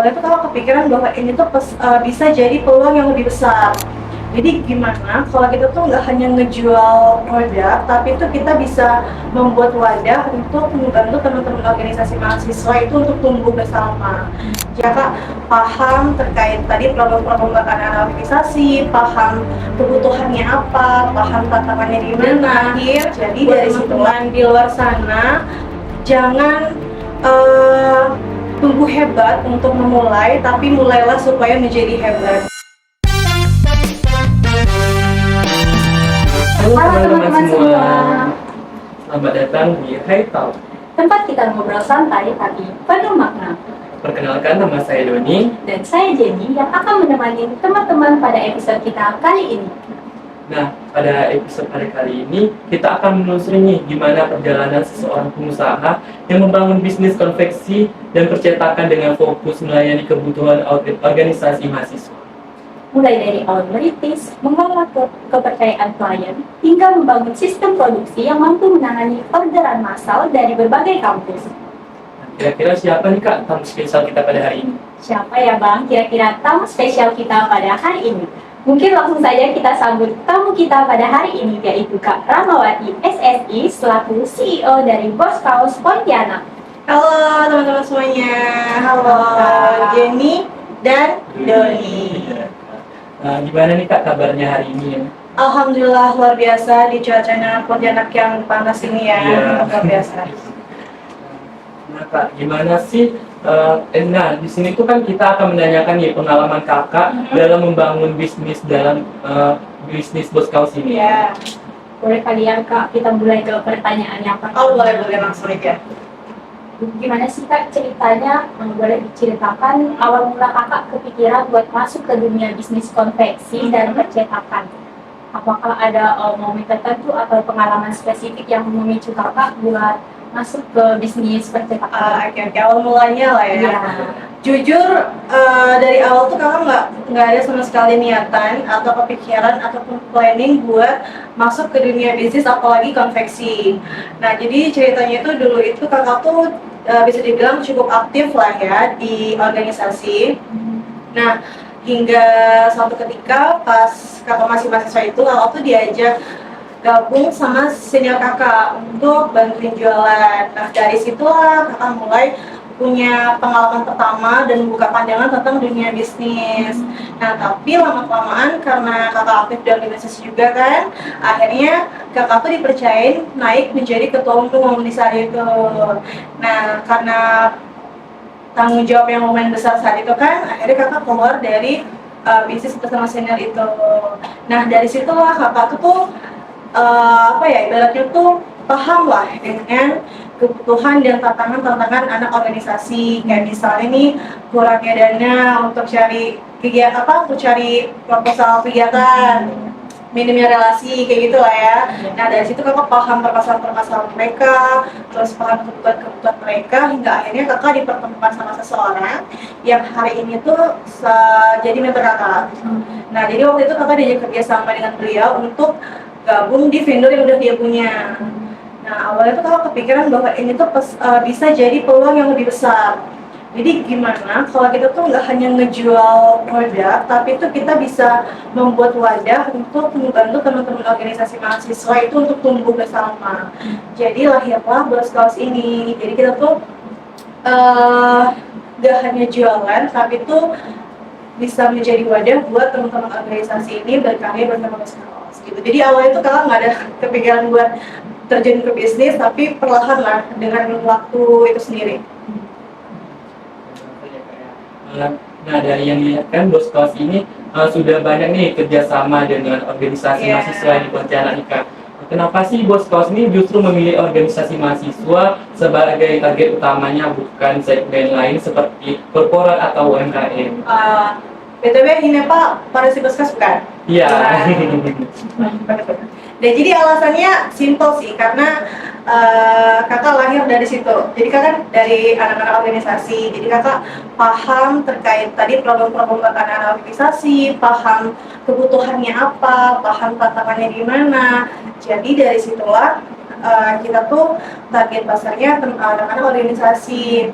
awalnya tuh kakak kepikiran bahwa ini tuh bisa jadi peluang yang lebih besar. Jadi gimana kalau kita tuh nggak hanya ngejual produk, tapi tuh kita bisa membuat wadah untuk membantu teman-teman organisasi mahasiswa itu untuk tumbuh bersama. Jika paham terkait tadi problem-problem anak organisasi, paham kebutuhannya apa, paham tantangannya di mana. Jadi dari teman-teman di luar sana, jangan tunggu hebat untuk memulai, tapi mulailah supaya menjadi hebat. Halo teman-teman semua. Selamat datang di Hai Talk. Tempat kita ngobrol santai tapi penuh makna. Perkenalkan, nama saya Doni. Dan saya Jenny yang akan menemani teman-teman pada episode kita kali ini. Nah, pada episode kali ini kita akan menelusuri nih gimana perjalanan seseorang pengusaha yang membangun bisnis konveksi dan percetakan dengan fokus melayani kebutuhan organisasi mahasiswa. Mulai dari awal merintis, mengelola kepercayaan klien, hingga membangun sistem produksi yang mampu menangani orderan massal dari berbagai kampus. Nah, kira-kira siapa nih Kak tamu spesial kita pada hari ini? Siapa ya Bang kira-kira tamu spesial kita pada hari ini? Mungkin langsung saja kita sambut tamu kita pada hari ini, yaitu Kak Ramawati SSI selaku CEO dari Boskaus Pontianak. Halo teman-teman semuanya, halo Jenny dan Doni. Nah, gimana nih Kak kabarnya hari ini ya? Alhamdulillah luar biasa di cuacanya Pontianak yang panas ini ya, Iya. luar biasa. Nah Kak, gimana sih? Nah, di sini tuh kan kita akan menanyakan nih pengalaman Kakak dalam membangun bisnis dalam bisnis Boskaus ini. Iya. Boleh kalian Kak, kita mulai ke pertanyaan yang pertama. Oh boleh langsung aja. Gimana sih Kak ceritanya? Boleh diceritakan awal mula Kakak kepikiran buat masuk ke dunia bisnis konveksi dan percetakan? Apakah ada momen tertentu atau pengalaman spesifik yang memicu Kakak buat masuk ke bisnis percetakan? Oke, awal mulanya lah ya. Iya. Jujur dari awal tuh kakak nggak ada sama sekali niatan atau kepikiran ataupun planning buat masuk ke dunia bisnis apalagi konveksi. Nah jadi ceritanya itu dulu itu kakak tuh bisa dibilang cukup aktif lah ya di organisasi. Nah hingga suatu ketika pas kakak masih mahasiswa itu kakak tuh diajak gabung sama senior kakak untuk bantuin jualan. Nah dari situlah kakak mulai punya pengalaman pertama dan membuka pandangan tentang dunia bisnis. Nah tapi lama-kelamaan karena kakak aktif di organisasi juga kan, akhirnya kakak tuh dipercayain naik menjadi ketua umum di saat itu. Nah karena tanggung jawab yang lumayan besar saat itu kan, akhirnya kakak keluar dari bisnis bersama senior itu. Nah dari situlah kakak tuh ibaratnya tuh paham lah dengan kebutuhan dan tantangan anak organisasi. Kayak misalnya nih kurangnya dana untuk cari kegiatan untuk cari proposal kegiatan, minimnya relasi kayak gitu lah ya. Nah dari situ kakak paham permasalahan mereka, terus paham kebutuhan mereka, hingga akhirnya kakak dipertemukan sama seseorang yang hari ini tuh jadi mentor kakak. Nah jadi waktu itu kakak diajak kerja sama dengan beliau untuk gabung di vendor yang udah dia punya. Nah awalnya tuh kakak kepikiran bahwa ini tuh bisa jadi peluang yang lebih besar. Jadi gimana kalau kita tuh nggak hanya ngejual produk, tapi tuh kita bisa membuat wadah untuk membantu teman-teman organisasi mahasiswa itu untuk tumbuh bersama. Jadi lahirlah Boskaus ini. Jadi kita tuh nggak hanya jualan, tapi tuh bisa menjadi wadah buat teman-teman organisasi ini berkarya bersama Boskaus gitu. Jadi awalnya tuh kakak nggak ada kepikiran buat terjun ke bisnis, tapi perlahan lah dengan waktu itu sendiri. Nah dari yang dilihat kan Boskaus ini sudah banyak nih kerjasama dengan organisasi mahasiswa di Pontianak nih Kak. Kenapa sih Boskaus ini justru memilih organisasi mahasiswa sebagai target utamanya, bukan segmen lain seperti korporat atau UMKM? BTW ini Pak, para si Boskaus bukan? Iya. Dan jadi alasannya simpel sih, karena kakak lahir dari situ. Jadi kakak dari anak-anak organisasi, jadi kakak paham terkait tadi problem-problem anak-anak organisasi, paham kebutuhannya apa, paham tantangannya di mana. Jadi dari situlah kita tuh target pasarnya anak-anak organisasi.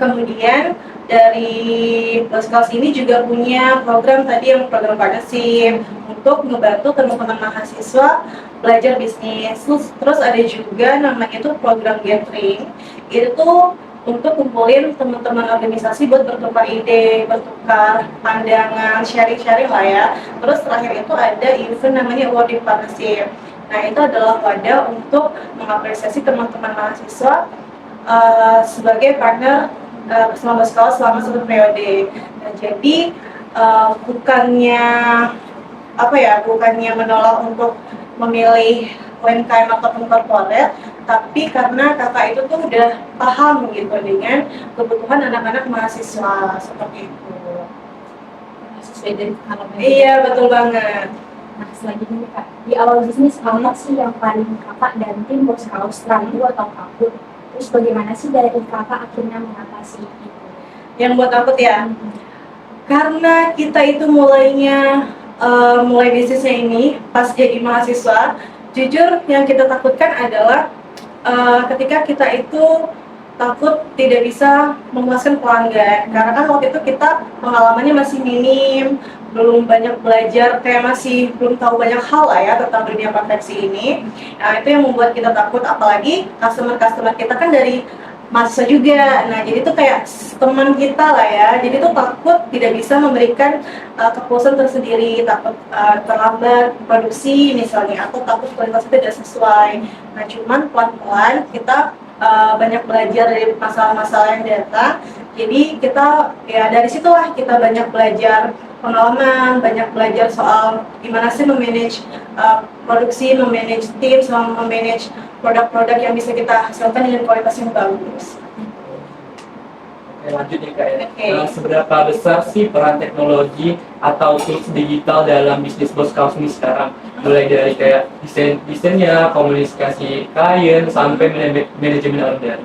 Kemudian dari Boskaus ini juga punya program tadi yang program partnership untuk membantu teman-teman mahasiswa belajar bisnis. Terus ada juga namanya itu program gathering. Itu tuh untuk kumpulin teman-teman organisasi buat bertukar ide, bertukar pandangan, sharing-sharing lah ya. Terus terakhir itu ada event namanya awarding partnership. Nah itu adalah wadah untuk mengapresiasi teman-teman mahasiswa sebagai partner bersama Boskaus selama satu periode. Nah jadi bukannya bukannya menolak untuk memilih UMKM ataupun korporat, tapi karena kakak itu tuh udah paham gitu dengan kebutuhan anak-anak mahasiswa seperti itu. Sesuai dari pengalaman. Iya betul banget. Nah, selanjutnya Kak, di awal bisnis apa sih yang paling Kakak dan tim Boskaus ragu atau takut? Terus bagaimana sih dari Kakak akhirnya mengatasi itu? Yang buat takut ya, karena kita itu mulai bisnisnya ini pas jadi mahasiswa, jujur yang kita takutkan adalah ketika kita itu takut tidak bisa memuaskan pelanggan, karena kan waktu itu kita pengalamannya masih minim, belum banyak belajar, kayak masih belum tahu banyak hal lah ya tentang dunia konveksi ini. Nah itu yang membuat kita takut, apalagi customer kita kan dari mahasiswa juga. Nah jadi itu kayak teman kita lah ya, jadi tuh takut tidak bisa memberikan kepuasan tersendiri, takut terlambat produksi misalnya, atau takut kualitasnya tidak sesuai. Nah cuman pelan-pelan kita banyak belajar dari masalah-masalah yang datang, jadi kita ya dari situlah kita banyak belajar pengalaman, banyak belajar soal gimana sih memanage produksi, memanage tim, sama memanage produk-produk yang bisa kita hasilkan dengan kualitas yang bagus. Oke, lanjut ya Kak ya. Oke. Seberapa besar sih peran teknologi atau tools digital dalam bisnis Boskaus ini sekarang? Mulai dari kayak desainnya, komunikasi klien, sampai manajemen order.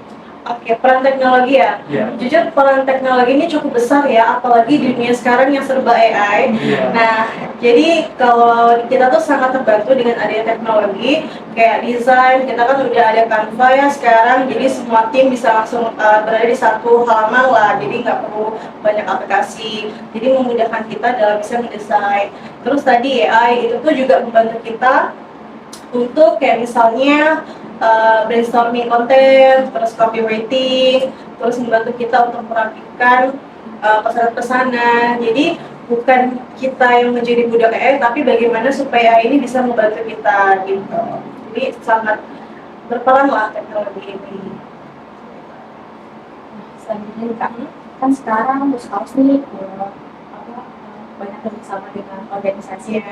Oke, peran teknologi ya. Iya. Jujur peran teknologi ini cukup besar ya, apalagi di dunia sekarang yang serba AI. Iya. Nah, jadi kalau kita tuh sangat terbantu dengan adanya teknologi, kayak desain, kita kan udah ada Canva ya sekarang, jadi semua tim bisa langsung berada di satu halaman lah, jadi nggak perlu banyak aplikasi, jadi memudahkan kita dalam bisa mendesain. Terus tadi AI itu tuh juga membantu kita untuk kayak misalnya brainstorming konten, terus copywriting, terus membantu kita untuk merapikan pesanan-pesanan. Jadi bukan kita yang menjadi budak AI, tapi bagaimana supaya ini bisa membantu kita gitu. Jadi sangat berperan lah teknologi ini. Selanjutnya nih Kak, kan sekarang Boskaus nih banyak bersama dengan organisasi. Ya.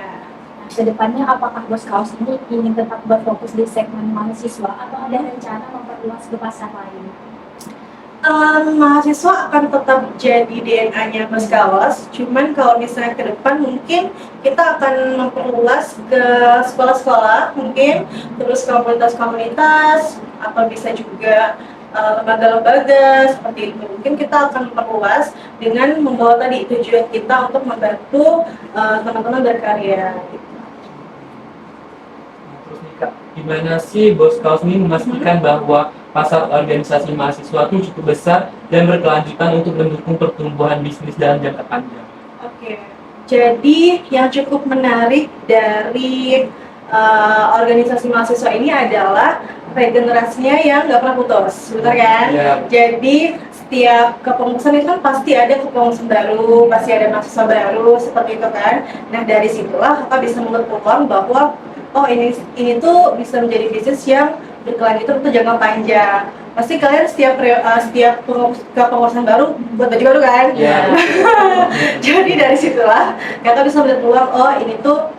Nah, kedepannya apakah Boskaus ini ingin tetap berfokus di segmen mahasiswa atau ada rencana memperluas ke pasar lain? Mahasiswa akan tetap jadi DNA-nya Boskaus, cuman kalau misalnya ke depan mungkin kita akan memperluas ke sekolah-sekolah mungkin, terus komunitas-komunitas, atau bisa juga lembaga-lembaga seperti itu. Mungkin kita akan memperluas dengan membawa tadi tujuan kita untuk membantu teman-teman berkarya. Terus nih Kak, gimana sih Boskaus ini memastikan bahwa pasar organisasi mahasiswa itu cukup besar dan berkelanjutan untuk mendukung pertumbuhan bisnis dalam jangka panjang? Oke, jadi yang cukup menarik dari organisasi mahasiswa ini adalah regenerasinya yang nggak pernah putus, benar kan? Iya. Jadi setiap kepengurusan itu kan pasti ada kepengurusan baru, pasti ada mahasiswa baru, seperti itu kan. Nah dari situlah kita bisa melihat peluang bahwa oh ini tuh bisa menjadi bisnis yang berkelanjutan untuk jangka panjang. Pasti kalian setiap kepengurusan baru buat baju baru kan? Iya. Jadi dari situlah kita bisa melihat peluang, oh ini tuh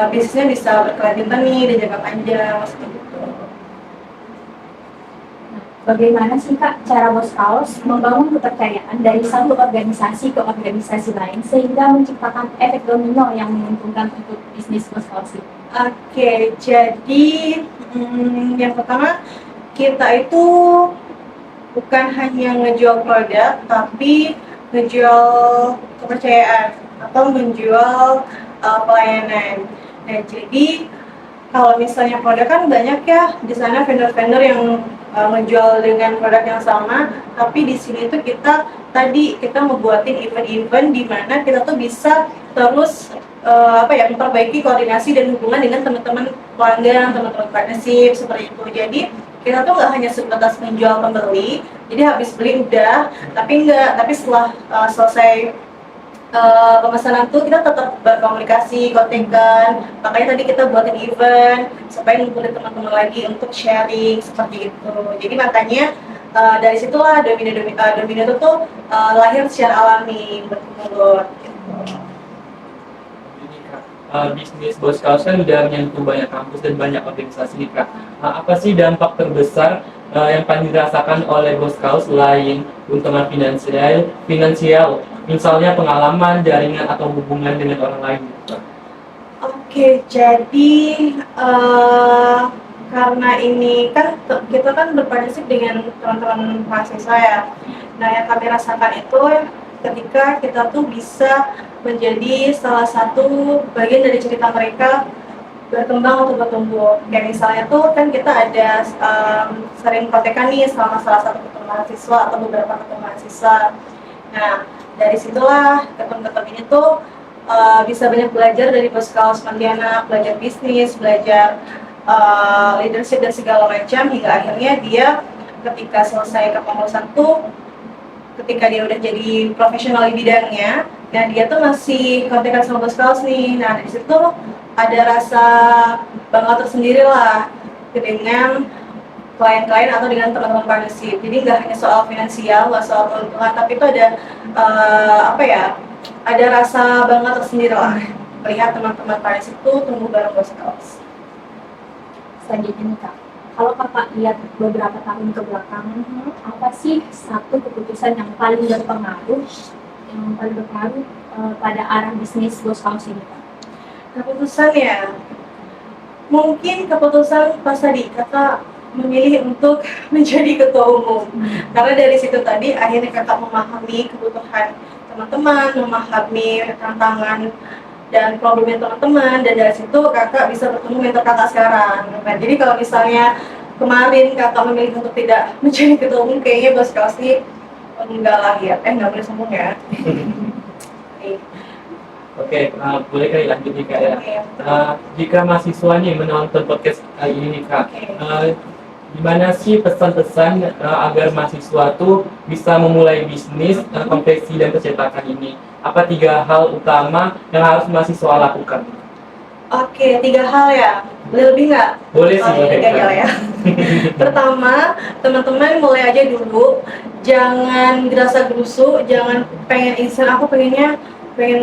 bisnisnya bisa berkelanjutan nih dan jangka panjang seperti itu. Bagaimana sih Kak cara Boskaus membangun kepercayaan dari satu organisasi ke organisasi lain sehingga menciptakan efek domino yang menguntungkan untuk bisnis Boskaus itu? Oke, jadi yang pertama kita itu bukan hanya ngejual produk, tapi ngejual kepercayaan atau menjual pelayanan. Nah, jadi kalau misalnya produk kan banyak ya di sana vendor-vendor yang menjual dengan produk yang sama, tapi di sini tuh kita tadi kita ngebuatin event-event di mana kita tuh bisa terus memperbaiki koordinasi dan hubungan dengan teman-teman pelanggan, teman-teman partnership seperti itu. Jadi kita tuh nggak hanya sebatas menjual pembeli, jadi habis beli udah, tapi setelah selesai pemesanan tuh kita tetap berkomunikasi, kontekan. Makanya tadi kita buatin event supaya ngumpulin teman-teman lagi untuk sharing seperti itu. Jadi makanya dari situlah Domino itu tuh lahir secara alami berkembang gitu. Bisnis Boss Kaos kan udah menyentuh banyak kampus dan banyak organisasi nih Kak. Apa sih dampak terbesar yang paling dirasakan oleh Boss Kaos selain keuntungan finansial, misalnya pengalaman, jaringan atau hubungan dengan orang lain? Oke, jadi karena ini kan kita kan berpartisip dengan teman-teman mahasiswa ya. Nah, yang kami rasakan itu ketika kita tuh bisa menjadi salah satu bagian dari cerita mereka berkembang atau bertumbuh. Kayak misalnya tuh kan kita ada sering kontekan nih sama salah satu ketua mahasiswa atau beberapa ketua mahasiswa. Nah, dari situlah ketum-ketum ini tuh bisa banyak belajar dari Boss Kaos Pontianak, belajar bisnis, belajar leadership dan segala macam, hingga akhirnya dia ketika selesai kepengurusan tuh, ketika dia udah jadi profesional di bidangnya, dan dia tuh masih kontekan sama Boss Kaos nih. Nah, dari situ ada rasa bangga tersendiri lah dengan klien-klien atau dengan teman-teman partnership. Jadi nggak hanya soal finansial, nggak soal keuntungan, tapi itu ada ada rasa bangga tersendiri lah melihat teman-teman partnership itu tumbuh bareng Boss Kaos. Selanjutnya nih Kak, kalau Kakak lihat beberapa tahun ke belakang, apa sih satu keputusan yang paling berpengaruh pada arah bisnis Boss Kaos ini Kak? Keputusan ya, mungkin keputusan pas tadi kakak memilih untuk menjadi ketua umum. Karena dari situ tadi akhirnya kakak memahami kebutuhan teman-teman, memahami tantangan dan problemnya teman-teman, dan dari situ kakak bisa bertemu mentor kakak sekarang. Nah, jadi kalau misalnya kemarin kakak memilih untuk tidak menjadi ketua umum, kayaknya Boss Kaos ini enggak lah ya, nggak boleh sombong ya. Oke, boleh kali lanjut nih Kak ya. Jika mahasiswa nih menonton podcast kali ini nih Kak, gimana sih pesan-pesan agar mahasiswa tuh bisa memulai bisnis konveksi dan percetakan ini? Apa 3 hal utama yang harus mahasiswa lakukan? Oke, 3 hal ya. Lebih nggak? Boleh sih, boleh. 3 hal ya. Pertama, teman-teman mulai aja dulu. Jangan gerasa gerusu, jangan pengen instan, aku pengen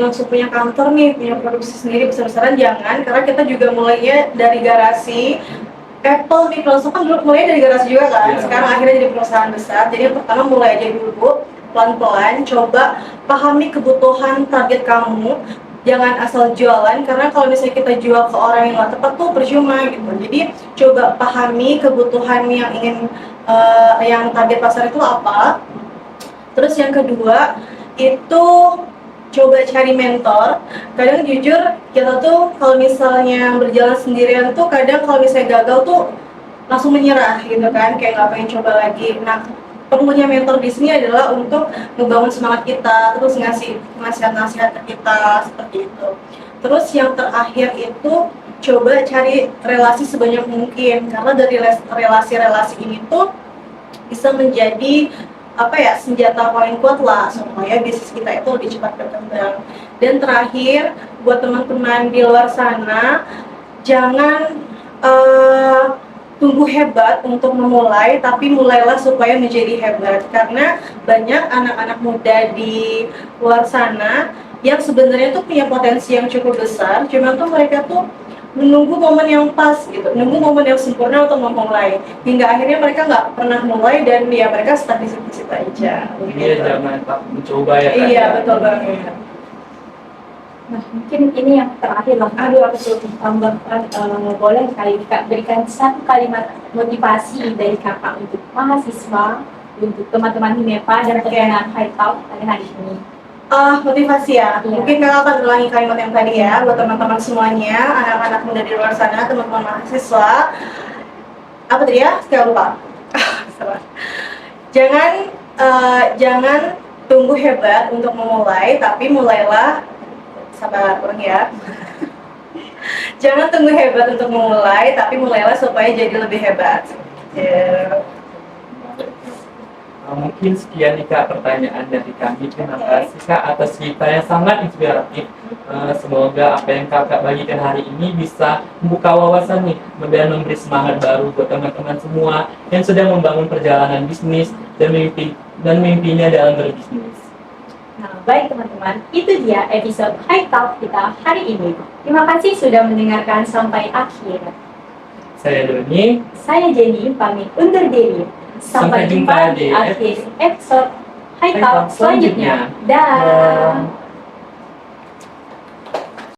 langsung punya kantor nih, punya produksi sendiri besar-besaran, jangan. Karena kita juga mulainya dari garasi. Apple, Microsoft kan dulu mulai dari garasi juga kan, sekarang akhirnya jadi perusahaan besar. Jadi yang pertama mulai aja dulu, pelan-pelan, coba pahami kebutuhan target kamu. Jangan asal jualan, karena kalau misalnya kita jual ke orang yang nggak tepat tuh percuma gitu. Jadi coba pahami kebutuhan yang ingin yang target pasar itu apa. Terus yang kedua itu coba cari mentor. Kadang jujur kita tuh kalau misalnya berjalan sendirian tuh kadang kalau misalnya gagal tuh langsung menyerah gitu kan, kayak nggak pengen coba lagi. Nah, perlunya mentor di sini adalah untuk ngebangun semangat kita, terus ngasih nasihat-nasihat ke kita seperti itu. Terus yang terakhir itu coba cari relasi sebanyak mungkin, karena dari relasi-relasi ini tuh bisa menjadi senjata paling kuat lah supaya bisnis kita itu lebih cepat berkembang. Dan terakhir buat teman-teman di luar sana, jangan tunggu hebat untuk memulai, tapi mulailah supaya menjadi hebat. Karena banyak anak-anak muda di luar sana yang sebenarnya tuh punya potensi yang cukup besar, cuma tuh mereka tuh menunggu momen yang pas gitu, nunggu momen yang sempurna untuk memulai, hingga akhirnya mereka nggak pernah mulai dan ya mereka stuck di situ aja. Iya, jangan mencoba ya Kak. Iya, betul banget. Nah, mungkin ini yang terakhir lah. Aku perlu tambahkan, boleh kali Kak berikan satu kalimat motivasi dari Kakak untuk mahasiswa, untuk teman-teman Himepa dan teman High Talk pada hari ini. Motivasi ya. Iya. Mungkin kakak akan ulangi kalimat yang tadi ya buat teman-teman semuanya, anak-anak muda di luar sana, teman-teman mahasiswa. Apa tadi ya? Saya lupa. Salah. Jangan tunggu hebat untuk memulai, tapi mulailah, sabar ulang ya. Jangan tunggu hebat untuk memulai, tapi mulailah supaya jadi lebih hebat. Ya. Mungkin sekian nih Kak pertanyaan dari kami. Terima kasih Kak atas cerita yang sangat inspiratif. Semoga apa yang Kakak bagikan hari ini bisa membuka wawasan nih dan memberi semangat baru buat teman-teman semua yang sedang membangun perjalanan bisnis dan mimpinya dalam berbisnis. Nah, baik teman-teman, itu dia episode High Talk kita hari ini. Terima kasih sudah mendengarkan sampai akhir. Saya Doni. Saya Jenny, pamit undur diri. Sampai jumpa di akhir episode High Talk selanjutnya. Dah.